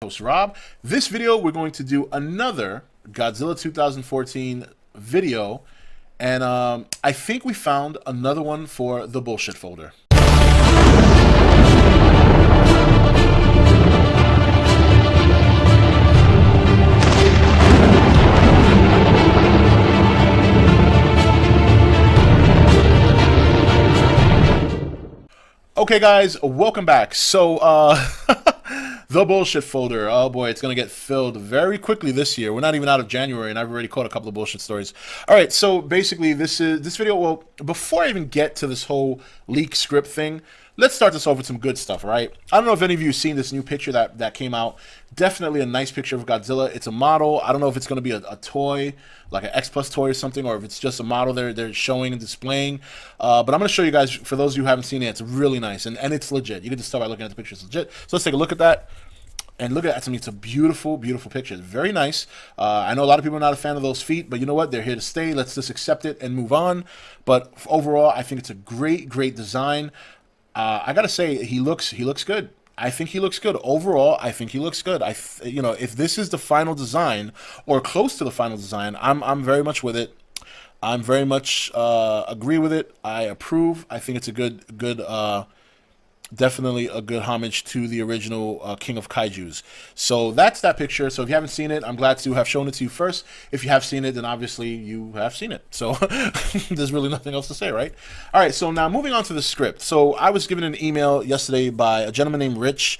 host Rob. This video we're going to do another Godzilla 2014 video, and I think we found another one for the bullshit folder. Okay guys, welcome back. So the bullshit folder, oh boy, it's gonna get filled very quickly this year. We're not even out of January and I've already caught a couple of bullshit stories. All right, so basically this video, well, before I even get to this whole leak script thing, let's start this off with some good stuff, right? I don't know if any of you have seen this new picture that came out. Definitely a nice picture of Godzilla. It's a model. I don't know if it's going to be a toy, like an X Plus toy or something, or if it's just a model they're showing and displaying. But I'm going to show you guys, for those of you who haven't seen it, it's really nice, and it's legit. You can just tell by looking at the picture, it's legit. So let's take a look at that. And look at that. I mean, it's a beautiful, beautiful picture. It's very nice. I know a lot of people are not a fan of those feet, but you know what? They're here to stay. Let's just accept it and move on. But overall, I think it's a great, great design. I gotta say, he looks good. I think he looks good. Overall, I think he looks good. You know, if this is the final design or close to the final design, I'm very much with it. I'm very much agree with it. I approve. I think it's a good definitely a good homage to the original King of Kaijus. So that's that picture. So if you haven't seen it, I'm glad to have shown it to you first. If you have seen it, then obviously you have seen it. So there's really nothing else to say, right? All right, so now moving on to the script. So I was given an email yesterday by a gentleman named Rich.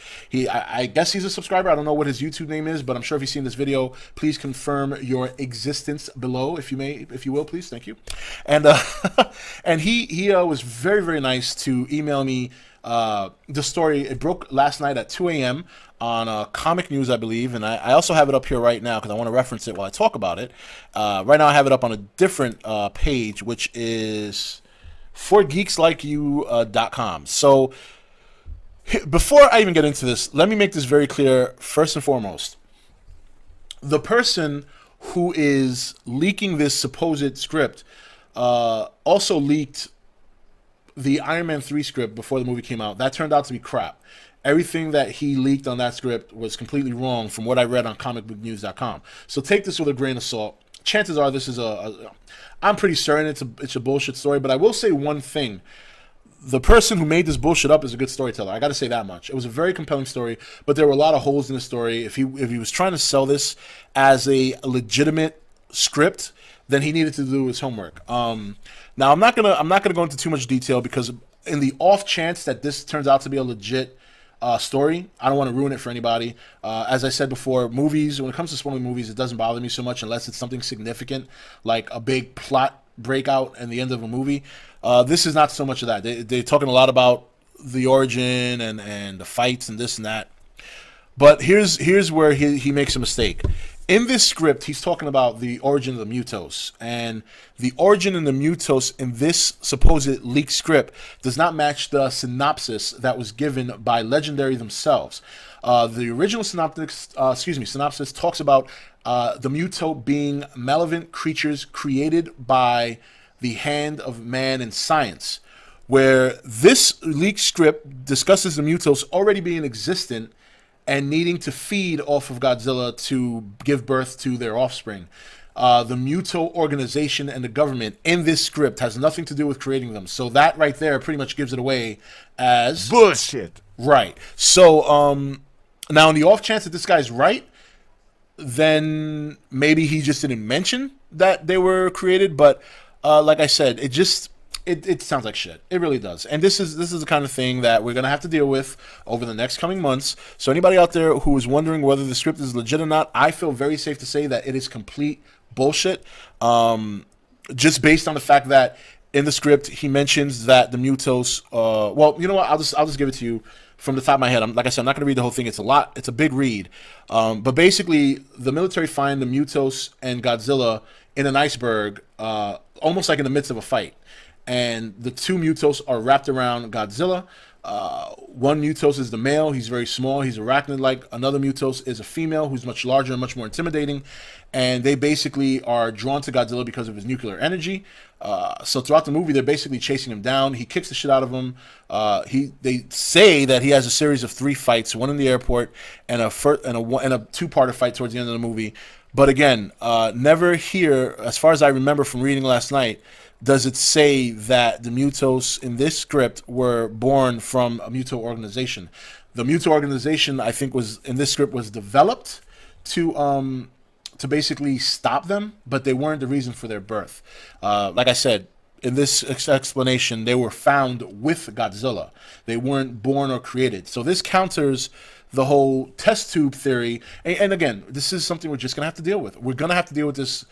I guess he's a subscriber. I don't know what his YouTube name is, but I'm sure if you've seen this video, please confirm your existence below, if you will, please. Thank you. And and he was very, very nice to email me the story. It broke last night at 2 a.m. on Comic News, I believe, and I also have it up here right now because I want to reference it while I talk about it. Right now I have it up on a different page, which is forgeekslikeyou.com. So before I even get into this, let me make this very clear. First and foremost, the person who is leaking this supposed script also leaked the Iron Man 3 script before the movie came out. That turned out to be crap. Everything that he leaked on that script was completely wrong from what I read on comicbooknews.com. So take this with a grain of salt. Chances are this is I'm pretty certain it's a bullshit story, but I will say one thing. The person who made this bullshit up is a good storyteller. I got to say that much. It was a very compelling story, but there were a lot of holes in the story. If he was trying to sell this as a legitimate script, then he needed to do his homework. Now I'm not gonna go into too much detail because in the off chance that this turns out to be a legit story, I don't want to ruin it for anybody. As I said before, movies, when it comes to spoiling movies, it doesn't bother me so much unless it's something significant, like a big plot breakout and the end of a movie. This is not so much of that. They're talking a lot about the origin and the fights and this and that. But here's where he makes a mistake. In this script, he's talking about the origin of the Mutos, and the origin of the Mutos in this supposed leaked script does not match the synopsis that was given by Legendary themselves. The original synopsis talks about the Muto being malevolent creatures created by the hand of man in science, where this leaked script discusses the Mutos already being existent and needing to feed off of Godzilla to give birth to their offspring. The Muto organization and the government in this script has nothing to do with creating them. So that right there pretty much gives it away as bullshit. Right. So now in the off chance that this guy's right, then maybe he just didn't mention that they were created. But like I said, it sounds like shit. It really does. And this is the kind of thing that we're going to have to deal with over the next coming months. So anybody out there who is wondering whether the script is legit or not, I feel very safe to say that it is complete bullshit. Just based on the fact that in the script he mentions that the Mutos well, you know what? I'll just give it to you from the top of my head. Like I said, I'm not going to read the whole thing. It's a lot. It's a big read. But basically, the military find the Mutos and Godzilla in an iceberg, almost like in the midst of a fight. And the two Mutos are wrapped around Godzilla. One Mutos is the male. He's very small. He's arachnid-like. Another Mutos is a female who's much larger and much more intimidating. And they basically are drawn to Godzilla because of his nuclear energy. So throughout the movie, they're basically chasing him down. He kicks the shit out of them. They say that he has a series of 3 fights, one in the airport and a two-parter fight towards the end of the movie. But again, never here, as far as I remember from reading last night, does it say that the Mutos in this script were born from a Muto organization. The Muto organization, I think, was in this script was developed to basically stop them, but they weren't the reason for their birth. Like I said, in this explanation, they were found with Godzilla. They weren't born or created. So this counters the whole test tube theory. And again, this is something we're just going to have to deal with. We're going to have to deal with this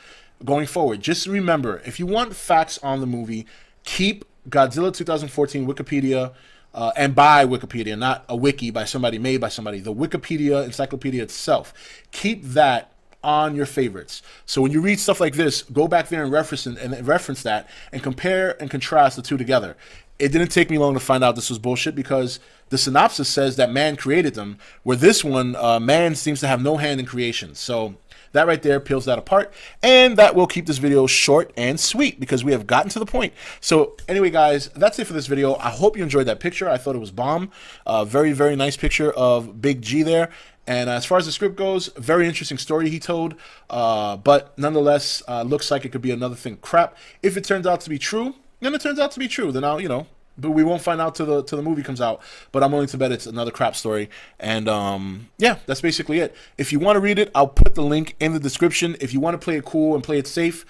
going forward. Just remember, if you want facts on the movie, keep Godzilla 2014 Wikipedia, and by Wikipedia, not a wiki by somebody, made by somebody, the Wikipedia encyclopedia itself. Keep that on your favorites. So when you read stuff like this, go back there and reference that and compare and contrast the two together. It didn't take me long to find out this was bullshit because the synopsis says that man created them, where this one, man seems to have no hand in creation. So that right there peels that apart, and that will keep this video short and sweet because we have gotten to the point. So anyway, guys, that's it for this video. I hope you enjoyed that picture. I thought it was bomb. Very, very nice picture of Big G there. And as far as the script goes, very interesting story he told, but nonetheless, looks like it could be another thing crap. If it turns out to be true, then it turns out to be true. Then I'll, but we won't find out till the movie comes out. But I'm willing to bet it's another crap story. And yeah, that's basically it. If you want to read it, I'll put the link in the description. If you want to play it cool and play it safe,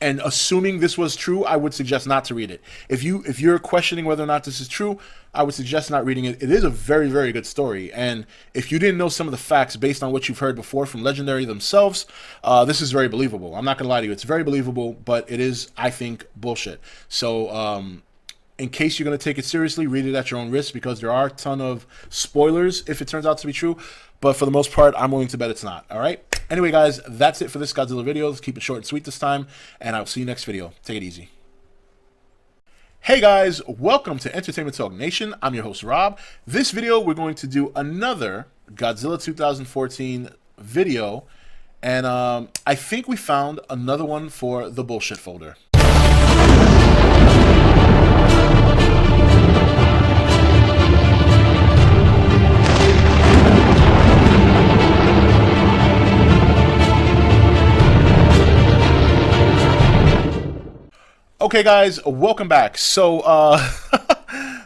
and assuming this was true, I would suggest not to read it. If you're questioning whether or not this is true, I would suggest not reading it. It is a very, very good story. And if you didn't know some of the facts based on what you've heard before from Legendary themselves, this is very believable. I'm not going to lie to you. It's very believable, but it is, I think, bullshit. So in case you're going to take it seriously, read it at your own risk because there are a ton of spoilers if it turns out to be true. But for the most part, I'm willing to bet it's not. All right? Anyway, guys, that's it for this Godzilla video. Let's keep it short and sweet this time, and I'll see you next video. Take it easy. Hey guys, welcome to Entertainment Talk Nation. I'm your host, Rob. This video, we're going to do another Godzilla 2014 video, and I think we found another one for the bullshit folder. Okay, guys, welcome back. So,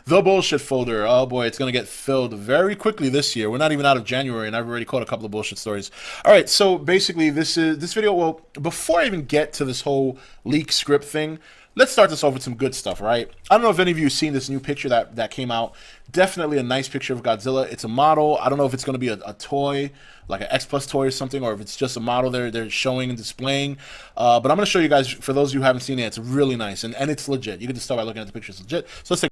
the bullshit folder. Oh boy, it's gonna get filled very quickly this year. We're not even out of January, and I've already caught a couple of bullshit stories. All right, so basically, this video. Well, before I even get to this whole leak script thing, let's start this off with some good stuff, right? I don't know if any of you have seen this new picture that came out. Definitely a nice picture of Godzilla. It's a model. I don't know if it's going to be a toy, like an X Plus toy or something, or if it's just a model they're showing and displaying. But I'm going to show you guys, for those of you who haven't seen it, it's really nice, and it's legit. You can just tell by looking at the picture, it's legit. So let's take